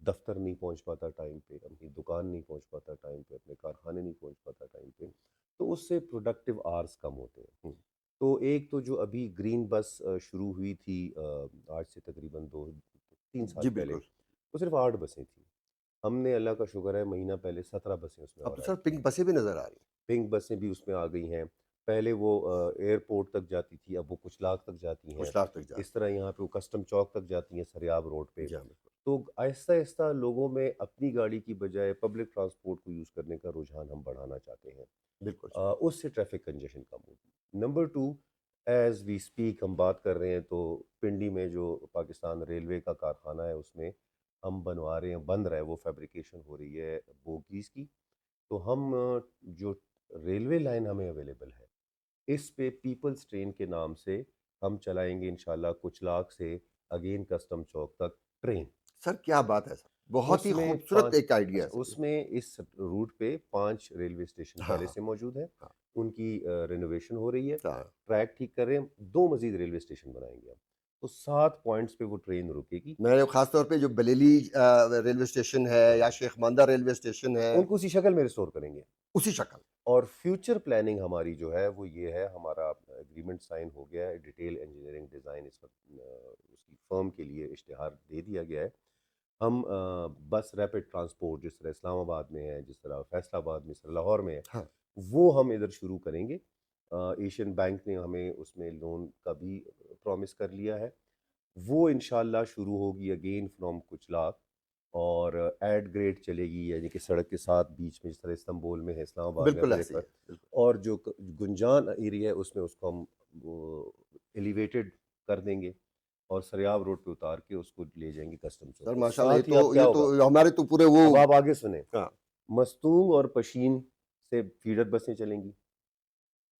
دفتر نہیں پہنچ پاتا ٹائم پہ، اپنی دکان نہیں پہنچ پاتا ٹائم پہ، اپنے کارخانے نہیں پہنچ پاتا ٹائم پہ، تو اس سے پروڈکٹیو آرز کم ہوتے ہیں۔ ہوں، تو ایک تو جو ابھی گرین بس شروع ہوئی تھی آج سے تقریباً 2-3 سال جی پہلے، بالکل۔ وہ صرف 8 بسیں تھیں۔ ہم نے اللہ کا شکر ہے مہینہ پہلے 17 بسیں اس میں اب تو اور سر ایڈ کی پنک ہیں۔ بسیں بھی نظر آ رہی ہیں۔ پنک بسیں بھی اس میں آ گئی ہیں۔ پہلے وہ ایئرپورٹ تک جاتی تھی، اب وہ کچھ لاکھ تک جاتی ہیں۔ کچھ لاکھ تک جا اس طرح یہاں پہ وہ کسٹم چوک تک جاتی ہیں سریاب روڈ پہ۔ جی ہاں بالکل۔ تو آہستہ آہستہ لوگوں میں اپنی گاڑی کی بجائے پبلک ٹرانسپورٹ کو یوز کرنے کا رجحان ہم بڑھانا چاہتے ہیں۔ بالکل جی۔ اس سے ٹریفک کنجیشن کم ہوگی۔ نمبر 2، ایز وی اسپیک ہم بات کر رہے ہیں تو پنڈی میں جو پاکستان ریلوے کا کارخانہ ہے اس میں ہم بنوا رہے ہیں، بن رہا ہے، وہ فیبریکیشن ہو رہی ہے بوگیز کی۔ تو ہم جو ریلوے لائن ہمیں اویلیبل ہے اس پہ پیپلز ٹرین کے نام سے ہم چلائیں گے انشاءاللہ کچھ لاکھ سے اگین کسٹم چوک تک ٹرین۔ سر کیا بات ہے سر، بہت اس ہی میں خوبصورت 5 ایک آئیڈیا ہے اچھا سر یہ۔ اس میں اس روٹ پہ 5 ریلوے اسٹیشن ہاں پہلے ہاں سے موجود ہیں، ہاں ان کی رینوویشن ہو رہی ہے، ہاں۔ ٹریک ٹھیک کر رہے ہیں، 2 مزید ریلوے اسٹیشن بنائیں گے ہم، تو 7 پوائنٹس پہ وہ ٹرین رکے گی۔ میں نے خاص طور پہ جو بلیلی ریلوے اسٹیشن ہے یا شیخ ماندہ ریلوے اسٹیشن ہے، ان کو اسی شکل میں ریسٹور کریں گے۔ اسی شکل۔ اور فیوچر پلاننگ ہماری جو ہے وہ یہ ہے، ہمارا ایگریمنٹ سائن ہو گیا ہے، ڈیٹیل انجینئرنگ ڈیزائن اس وقت اس کی فرم کے لیے اشتہار دے دیا گیا ہے۔ ہم بس ریپڈ ٹرانسپورٹ جس طرح اسلام آباد میں ہے، جس طرح فیصل آباد میں، جس طرح لاہور میں ہے، ہاں وہ ہم ادھر شروع کریں گے۔ ایشین بینک نے ہمیں اس میں لون کا بھی پرومس کر لیا ہے، وہ انشاءاللہ شروع ہوگی اگین فرام کچھ لاکھ، اور ایڈ گریڈ چلے گی، یعنی کہ سڑک کے ساتھ بیچ میں جس طرح استنبول میں ہے، اسلام آباد میں بالکل پھر ایسے ہی ہے بالکل۔ اور جو گنجان ایریا ہے اس میں اس کو ہم ایلیویٹڈ کر دیں گے اور سریاب روڈ پہ اتار کے اس کو لے جائیں گے کسٹم چوک سر پہ۔ ماشاء اللہ ساتھ ہی اب کیا یہ ہوگا، تو ہمارے تو پورے وہ اب آپ آگے سنیں، ہاں مستونگ اور پشین سے فیڈر بسیں چلیں گی،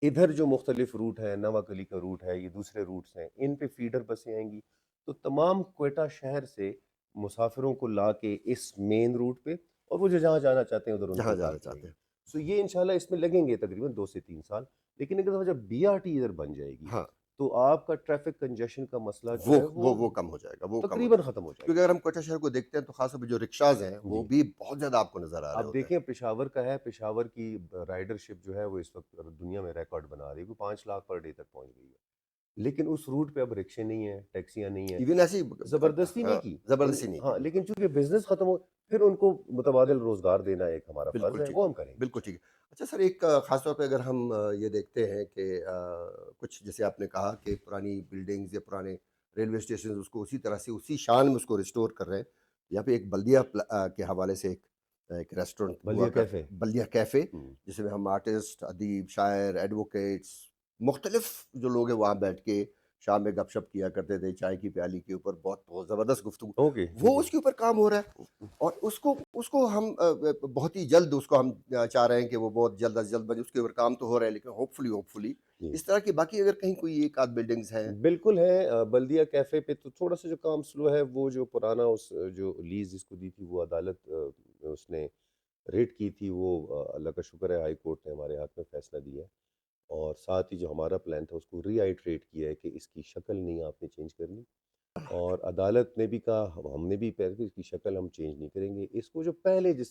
ادھر جو مختلف روٹ ہے، نوا کلی کا روٹ ہے، یہ دوسرے روٹس ہیں، ان پہ فیڈر بسیں آئیں گی، تو تمام کوئٹہ شہر سے مسافروں کو لا کے اس مین روٹ پہ، اور وہ جو جہاں جانا چاہتے ہیں ادھر ان کو جہاں اتار جانا دیں چاہتے گے۔ ہیں۔ سو یہ انشاءاللہ اس میں لگیں گے تقریباً 2 سے 3 سال، لیکن ایک دفعہ جب بی آر ٹی ادھر بن جائے گی ہاں تو آپ کا ٹریفک کنجیشن کا مسئلہ جو ہے وہ کم ہو جائے گا، وہ کم ہو تقریباً جائے گا، ختم ہو جائے کیونکہ اگر ہم کوئٹہ شہر کو دیکھتے ہیں تو خاص طور پہ جو رکشاز ہیں گا۔ وہ جی، بھی بہت زیادہ آپ کو نظر آ رہے آپ ہوتے ہیں۔ دیکھیں پشاور کا ہے، پشاور کی رائڈرشپ جو ہے وہ اس وقت دنیا میں ریکارڈ بنا رہی ہے، 5 لاکھ پر ڈے تک پہنچ گئی ہے، لیکن اس روٹ پہ اب رکشے نہیں ہیں، ٹیکسیاں نہیں ہیں، ایون ایسی زبردستی ہاں نہیں کی زبردستی نہیں کی ہاں، بالکل۔ لیکن چونکہ بزنس ختم ہو، پھر ان کو متبادل روزگار دینا ایک ہمارا فرض بالکل ہے، ٹھیک وہ ہے، ہم کریں گے بالکل ٹھیک انشاءاللہ۔ ہے۔ اچھا سر ایک خاص طور پہ اگر ہم یہ دیکھتے ہیں کہ کچھ جیسے آپ نے کہا کہ پرانی بلڈنگز یا پرانے ریلوے اسٹیشن اس کو اسی طرح سے اسی شان میں اس کو ریسٹور کر رہے ہیں، یہاں پہ ایک بلدیہ کے حوالے سے ایک ریسٹورنٹ ہوا بلدیہ کر کیفے۔ بلدیہ کیفے، ہوں۔ جس میں ہم آرٹسٹ، ادیب، شاعر، ایڈوکیٹس، مختلف جو لوگ ہیں وہاں بیٹھ کے شام میں گپ شپ کیا کرتے تھے چائے کی پیالی کے اوپر، بہت زبردست گفتگو، اوکے جی وہ جی۔ اس کے اوپر کام ہو رہا ہے، اور اس کو ہم بہت ہی جلد اس کو ہم چاہ رہے ہیں کہ وہ بہت جلد از جلد بنے، اس کے اوپر کام تو ہو رہا ہے، لیکن ہوپ فلی جی اس طرح کی باقی اگر کہیں کوئی ایک آدھ بلڈنگز ہیں۔ بالکل ہے، بلدیہ کیفے پہ تو تھوڑا سا جو کام سلو ہے، وہ جو پرانا اس جو لیز جس کو دی تھی وہ عدالت اس نے ریٹ کی تھی، وہ اللہ کا شکر ہے ہائی کورٹ نے ہمارے ہاتھ میں فیصلہ دیا ہے، اور ساتھ ہی جو ہمارا پلان تھا اس کو ری آئیٹریٹ کیا ہے کہ اس کی شکل نہیں آپ نے چینج کرنی، اور عدالت نے بھی کہا، ہم نے بھی کہا کہ اس کی شکل ہم چینج نہیں کریں گے، اس کو جو پہلے جس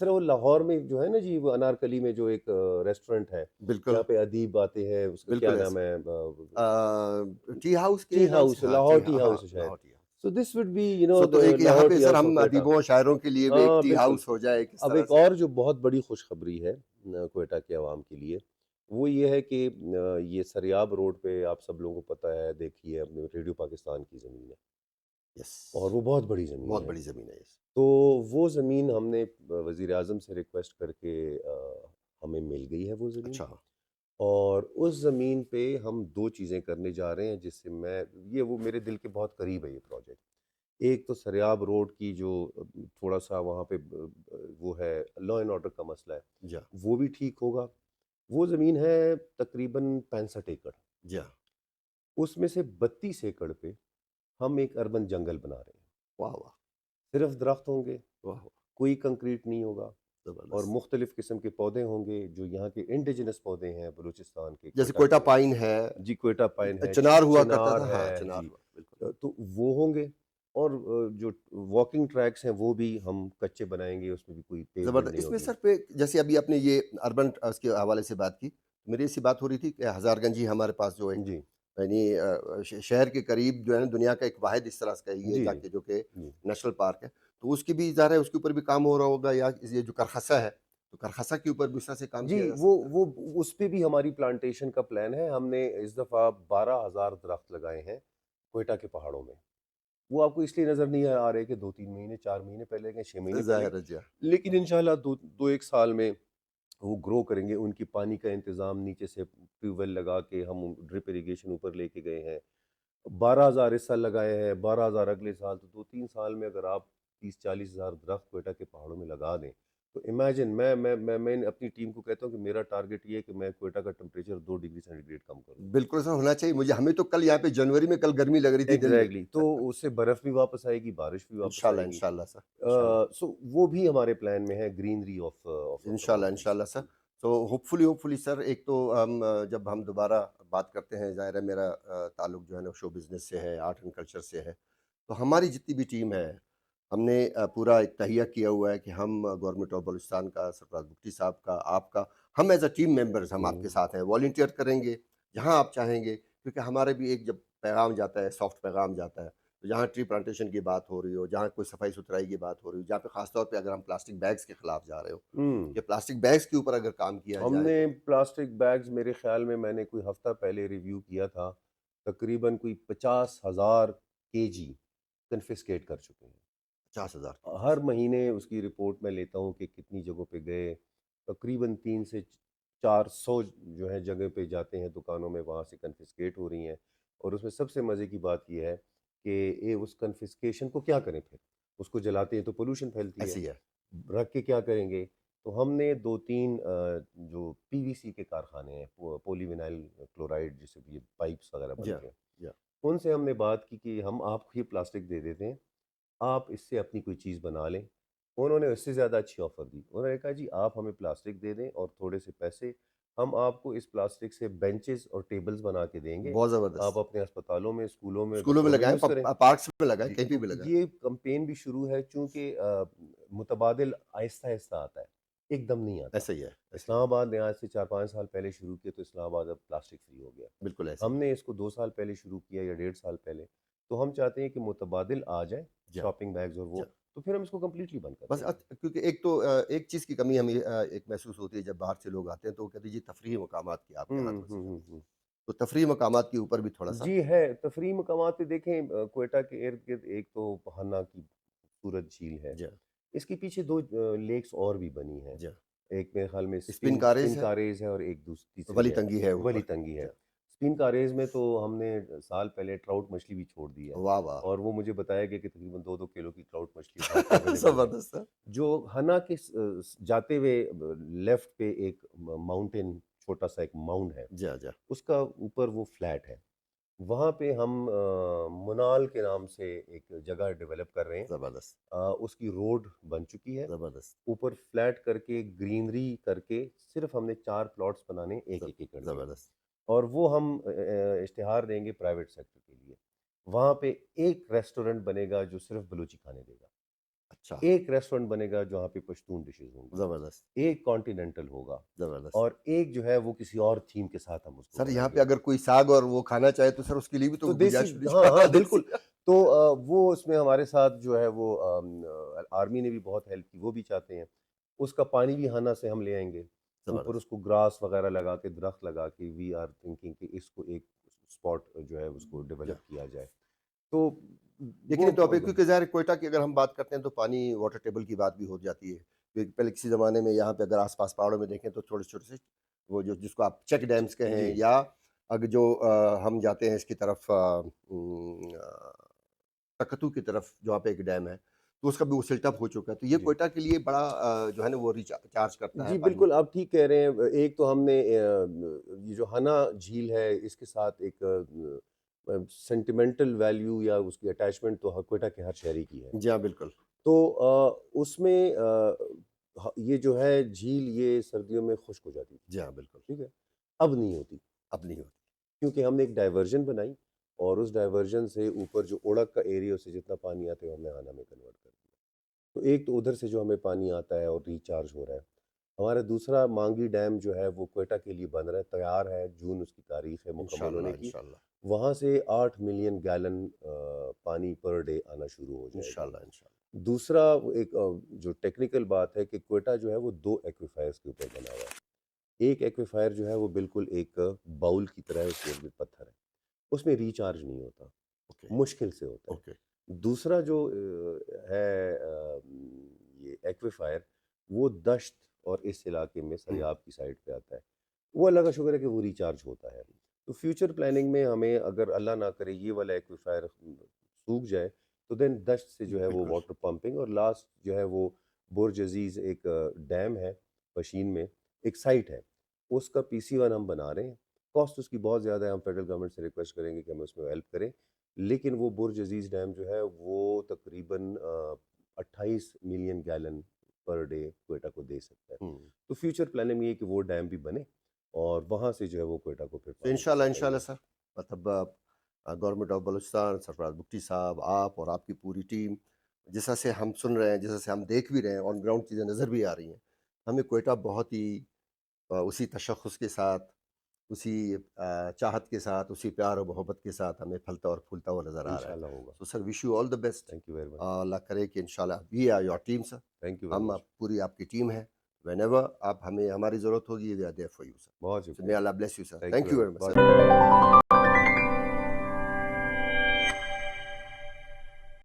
طرح وہ لاہور میں جو ہے نا جی، وہ انارکلی میں جو ایک ریسٹورنٹ ہے بالکل جہاں پہ ادیب آتے ہیں، اس کا کیا بالکل نام ایسے ہے، ٹی ہاؤس کے ٹی نام سے، ہاؤس، ہاں لاہور ٹی ٹی ہاں ہاؤس ہے شاید۔ Lahore tea house. So this would be تو ایک یہاں لاہور پہ ٹی سر ہاؤس ہم آف کوئٹہ۔ ادیبوں اور شاعروں کے لیے بھی ایک ہاں ٹی بالکل۔ ہاؤس ہو جائے کس اب طرح ایک سے۔ اور جو بہت بڑی خوشخبری ہے کوئٹہ کے عوام کے لیے، وہ یہ ہے کہ یہ سریاب روڈ پہ آپ سب لوگوں کو پتہ ہے، دیکھیے اپنے ریڈیو پاکستان کی زمین ہے، یس، اور وہ بہت بڑی زمین بہت ہے، بڑی زمین ہے یس۔ تو وہ زمین ہم نے وزیر اعظم سے ریکویسٹ کر کے ہمیں مل گئی ہے وہ زمین، اچھا اور اس زمین پہ ہم 2 چیزیں کرنے جا رہے ہیں، جس سے وہ میرے دل کے بہت قریب ہے یہ پروجیکٹ۔ ایک تو سریاب روڈ کی جو تھوڑا سا وہاں پہ وہ ہے لا اینڈ آرڈر کا مسئلہ ہے، جا وہ بھی ٹھیک ہوگا۔ وہ زمین ہے تقریباً 65 ایکڑ، جا اس میں سے 32 ایکڑ پہ ہم ایک اربن جنگل بنا رہے ہیں، واہ واہ صرف درخت ہوں گے، واہ واہ، کوئی کنکریٹ نہیں ہوگا، اور زبردست، مختلف قسم کے پودے ہوں گے جو یہاں کے انڈیجنس پودے ہیں بلوچستان کے، جیسے کوئٹہ کوئٹہ کے، پائن ہے، جی کوئٹہ پائن ہے، چنار ہوا کرتا چنار تھا، ہاں ہے چنار جی، ہوا بالکل۔ تو وہ ہوں گے، اور جو واکنگ ٹریکس ہیں وہ بھی ہم کچے بنائیں گے، اس میں بھی کوئی پیومنٹ زبردست. نہیں اس میں ہوگی. سر پہ جیسے ابھی آپ نے یہ اربن اس کے حوالے سے بات کی، میری اسی بات ہو رہی تھی کہ ہزار گنجی ہمارے پاس جو ایک جی یعنی شہر کے قریب جو ہے نا دنیا کا ایک واحد اس طرح کا یہ جی جا جی کے جو کہ جی نیشنل پارک ہے، تو اس کی بھی ظاہر ہے اس کے اوپر بھی کام ہو رہا ہوگا، یا یہ جو کرخسا ہے تو کرخسا کے اوپر بھی اس طرح سے کام جی کیا جا وہ سکتا ہے. وہ اس پہ بھی ہماری پلانٹیشن کا پلان ہے. ہم نے اس دفعہ 12,000 درخت لگائے ہیں کوئٹہ کے پہاڑوں میں. وہ آپ کو اس لیے نظر نہیں آ رہے کہ 2-3 مہینے 4 مہینے پہلے گئے 6 مہینے پہلے، ظاہر ہے جی ہاں. لیکن انشاءاللہ دو ایک سال میں وہ گرو کریں گے. ان کی پانی کا انتظام نیچے سے ٹیوب ویل لگا کے ہم ڈرپ اریگیشن اوپر لے کے گئے ہیں. 12,000 اس سال لگائے ہیں، 12,000 اگلے سال. تو 2-3 سال میں اگر آپ 30-40 ہزار درخت کوئٹہ کے پہاڑوں میں لگا دیں تو امیجن میں اپنی ٹیم کو کہتا ہوں کہ میرا ٹارگیٹ یہ ہے کہ میں کوئٹہ کا ٹمپریچر 2 ڈگری سینٹی گریڈ کم کروں. بالکل سر ہونا چاہیے. مجھے ہمیں تو کل یہاں پہ جنوری میں کل گرمی لگ رہی تھی دن میں. ایگزیکٹلی تو اس سے برف بھی واپس آئے گی، بارش بھی واپس انشاءاللہ آئے گی. انشاءاللہ سر انشاءاللہ سو وہ بھی ہمارے پلان میں ہے، گرینری آف انشاءاللہ ماؤنٹینس. انشاءاللہ سر. تو ہوپفلی سر ایک تو ہم جب ہم دوبارہ بات کرتے ہیں، ظاہر ہے میرا تعلق جو ہے نا شو بزنس سے ہے، آرٹ اینڈ کلچر سے ہے، تو ہماری جتنی بھی ٹیم ہے ہم نے پورا ایک تہیہ کیا ہوا ہے کہ ہم گورنمنٹ آف بلوچستان کا، سرفراز بگٹی صاحب کا، آپ کا، ہم ایز اے ٹیم ممبرز ہم آپ کے ساتھ ہیں. والنٹیئر کریں گے جہاں آپ چاہیں گے، کیونکہ ہمارے بھی ایک جب پیغام جاتا ہے، سافٹ پیغام جاتا ہے، تو جہاں ٹری پلانٹیشن کی بات ہو رہی ہو، جہاں کوئی صفائی ستھرائی کی بات ہو رہی ہو، جہاں پہ خاص طور پہ اگر ہم پلاسٹک بیگز کے خلاف جا رہے ہو ہوں کہ پلاسٹک بیگز کے اوپر اگر کام کیا ہم جائے نے تو پلاسٹک بیگز میرے خیال میں نے کوئی ہفتہ پہلے ریویو کیا تھا، تقریباً کوئی 50,000 kg کنفسکیٹ کر چکے ہیں. 50,000 کی ہر مہینے اس کی رپورٹ میں لیتا ہوں کہ کتنی جگہوں پہ گئے. تقریباً 300 سے 400 جو ہے جگہ پہ جاتے ہیں دکانوں میں، وہاں سے کنفسکیٹ ہو رہی ہیں. اور اس میں سب سے مزے کی بات یہ ہے کہ اس کنفسکیشن کو کیا کریں؟ پھر اس کو جلاتے ہیں تو پولوشن پھیلتی ہے. ایسی ہے. رکھ کے کیا کریں گے؟ تو ہم نے 2-3 جو پی وی سی کے کارخانے ہیں، پولی وینائل کلورائڈ جسے بھی یہ پائپس وغیرہ جی بنتے ہیں، جی ان سے ہم نے بات کی کہ ہم آپ کو یہ پلاسٹک دے دیتے ہیں، آپ اس سے اپنی کوئی چیز بنا لیں. انہوں نے اس سے زیادہ اچھی آفر دی. انہوں نے کہا جی آپ ہمیں پلاسٹک دے دیں اور تھوڑے سے پیسے، ہم آپ کو اس پلاسٹک سے بینچز اور ٹیبلز بنا کے دیں گے، بہت آپ زبردست. اپنے اسپتالوں میں، اسکولوں میں، اسکولوں میں دفتروں میں لگائیں، یوز کریں. پارکس میں لگائیں، جی کہیں پہ تو بھی لگائیں. یہ کمپین بھی شروع ہے، چونکہ متبادل آہستہ آہستہ آتا ہے، ایک دم نہیں آتا. ایسا ہی ہے ایسا ہی اسلام ہے. آباد نے آج سے 4-5 سال پہلے شروع کیا تو اسلام آباد اب پلاسٹک فری ہو گیا. بالکل ایسا ہی ہم ہے. نے اس کو 2 سال پہلے شروع کیا یا 1.5 سال پہلے. تو ہم چاہتے ہیں کہ متبادل آ جائے، جی شاپنگ بیگز اور جی. وہ، تو پھر ہم اس کو کمپلیٹلی بند کر بس دیں گے. کیونکہ ایک تو ایک چیز کی کمی ہمیں ایک محسوس ہوتی ہے جب باہر سے لوگ آتے ہیں تو وہ کہتے ہیں جی تفریحی مقامات کی آپ کے یہاں توسیع ہے، ہوں تو تفریحی مقامات کے اوپر بھی تھوڑا سا. جی ہے. تفریحی مقامات پہ دیکھیں، کوئٹہ کے ارد گرد ایک تو ہنا کی خوبصورت جھیل ہے. جی اس کے پیچھے 2 لیکس اور بھی بنی ہیں. جی. ایک میرے خیال میں اسپن اسپن کاریز ہے، کاریز ہے اور ایک تیسری ولی ہے تنگی ہے ولی اوپر. تنگی ہے. جی. اسپن کاریز میں تو ہم نے سال پہلے ٹراؤٹ مچھلی بھی چھوڑ دی ہے، واہ واہ. اور وہ مجھے بتایا گیا کہ تقریباً 2-2 کلو کی ٹراؤٹ مچھلی وہاں پہ اویلیبل ہے. زبردست ہے. جو ہنا کے جاتے ہوئے لیفٹ پہ ایک ماؤنٹین، چھوٹا سا ایک ماؤنڈ ہے، جی جی. اس کا اوپر وہ فلیٹ ہے. وہاں پہ ہم منال کے نام سے ایک جگہ ڈیولپ کر رہے ہیں. زبردست اس کی روڈ بن چکی ہے، زبردست اوپر فلیٹ کر کے گرینری کر کے صرف ہم نے 4 پلاٹس بنانے 1-1 ایکڑ میں، زبردست. اور وہ ہم اشتہار دیں گے پرائیویٹ سیکٹر کے لیے. وہاں پہ ایک ریسٹورنٹ بنے گا جو صرف بلوچی کھانے دے گا، اچھا. ایک ریسٹورنٹ بنے گا جہاں پہ پشتون ڈشز ہوں گی، زبردست ایک کانٹیننٹل ہوگا، زبردست. اور ایک جو ہے وہ کسی اور تھیم کے ساتھ ہم اس کو سر یہاں بنائیں پہ گے. اگر کوئی ساگ اور وہ کھانا چاہے تو سر اس کے لیے بھی تو تو دیسی، گنجائش ہونی ہاں چاہیے. بالکل. دیسی. تو وہ اس میں ہمارے ساتھ جو ہے وہ آرمی نے بھی بہت ہیلپ کی، وہ بھی چاہتے ہیں. اس کا پانی بھی ہانا سے ہم لے آئیں گے، اوپر زبردست. اس کو گراس وغیرہ لگا کے، درخت لگا کے، وی آر تھنکنگ کہ اس کو ایک اسپاٹ جو ہے اس کو جی. ڈیولپ کیا جائے. تو یقینی طور پہ کیونکہ ظاہر کوئٹہ کی اگر ہم بات کرتے ہیں تو پانی واٹر ٹیبل کی بات بھی ہو جاتی ہے. کیونکہ پہلے کسی زمانے میں یہاں پہ اگر آس پاس پہاڑوں میں دیکھیں تو چھوٹے چھوٹے سے وہ جو جس کو آپ چیک ڈیمز کہیں، جی یا اگر جو ہم جاتے ہیں اس کی طرف تکتو کی طرف جہاں پہ ایک ڈیم ہے تو اس کا بھی وہ سلٹ اپ ہو چکا ہے. تو یہ جی کوئٹہ کے لیے بڑا جو ہے نا وہ ریچارج کرتا ہے جی پانی. بالکل آپ ٹھیک کہہ رہے ہیں. ایک تو ہم نے یہ جو ہنا جھیل ہے اس کے ساتھ ایک سینٹیمنٹل ویلیو یا اس کی اٹیچمنٹ تو کوئٹہ کے ہر شہری کی ہے. جی ہاں بالکل. تو اس میں یہ جو ہے جھیل یہ سردیوں میں خشک ہو جاتی تھی، جی ہاں بالکل. ٹھیک ہے، اب نہیں ہوتی، اب نہیں ہوتی. کیونکہ ہم نے ایک ڈائیورژن بنائی. اور اس ڈائیورژن سے اوپر جو اڑک کا ایریا سے جتنا پانی آتا ہے ہم نے ہانہ میں کنورٹ کر دیا. تو ایک تو ادھر سے جو ہمیں پانی آتا ہے اور ریچارج ہو رہا ہے. ہمارا دوسرا مانگی ڈیم جو ہے وہ کوئٹہ کے لیے بن رہا ہے، تیار ہے، جون اس کی تاریخ ہے مکمل انشاءاللہ ہونے کی. انشاءاللہ وہاں سے 8 ملین گیلن پانی پر ڈے آنا شروع ہو جائے گا. انشاءاللہ انشاءاللہ دوسرا ایک جو ٹیکنیکل بات ہے کہ کوئٹہ جو ہے وہ 2 ایکویفائرز کے اوپر بنا ہوا ہے. ایک ایکویفائر جو ہے وہ بالکل ایک باؤل کی طرح ہے، اس کے ارد پتھر ہے، اس میں ریچارج نہیں ہوتا، اوکے مشکل سے ہوتا ہے. اوکے دوسرا جو ہے یہ ایکویفائر، وہ دشت اور اس علاقے میں سریاب کی سائڈ پہ آتا ہے. وہ اللہ کا شکر ہے کہ وہ ریچارج ہوتا ہے. تو فیوچر پلاننگ میں ہمیں اگر اللہ نہ کرے یہ والا ایکویفائر سوکھ جائے تو دین دشت سے جو ہے وہ بالکل واٹر پمپنگ، اور لاسٹ جو ہے وہ برج عزیز ایک ڈیم ہے پشین میں، ایک سائٹ ہے، اس کا PC1 ہم بنا رہے ہیں. کاسٹ اس کی بہت زیادہ ہے، ہم فیڈرل گورنمنٹ سے ریکویسٹ کریں گے کہ ہمیں اس میں ہیلپ کریں. لیکن وہ برج عزیز ڈیم جو ہے وہ تقریباً 28 million gallon per day Quetta کو دے سکتا ہے. تو فیوچر پلاننگ یہ ہے کہ وہ ڈیم بھی بنے اور وہاں سے جو ہے وہ کوئٹہ کو پھر تو پانی انشاءاللہ سپلائی انشاءاللہ ہو. سر، مطلب گورنمنٹ آف بلوچستان، سرفراز بگٹی صاحب، آپ اور آپ کی پوری ٹیم، جیسا سے ہم سن رہے ہیں، جیسا سے ہم دیکھ بھی رہے ہیں، آن گراؤنڈ چیزیں نظر بھی آ رہی ہیں، ہمیں کوئٹہ بہت ہی اسی تشخص کے ساتھ، اسی چاہت کے ساتھ، اسی پیار و محبت کے ساتھ ہمیں پھلتا اور پھولتا ہوا نظر آ رہا ہے. انشاءاللہ ہوگا. So sir wish you all the best. Thank you very much. اللہ کرے کہ انشاءاللہ we are your team sir. Thank you very ہم مچ. پوری آپ کی ٹیم ہے. وین ایور آپ ہمیں ہماری ضرورت ہوگی we are there for you sir. بہت So شکریہ. may Allah bless you, sir. Thank Thank you you very very much. much, sir.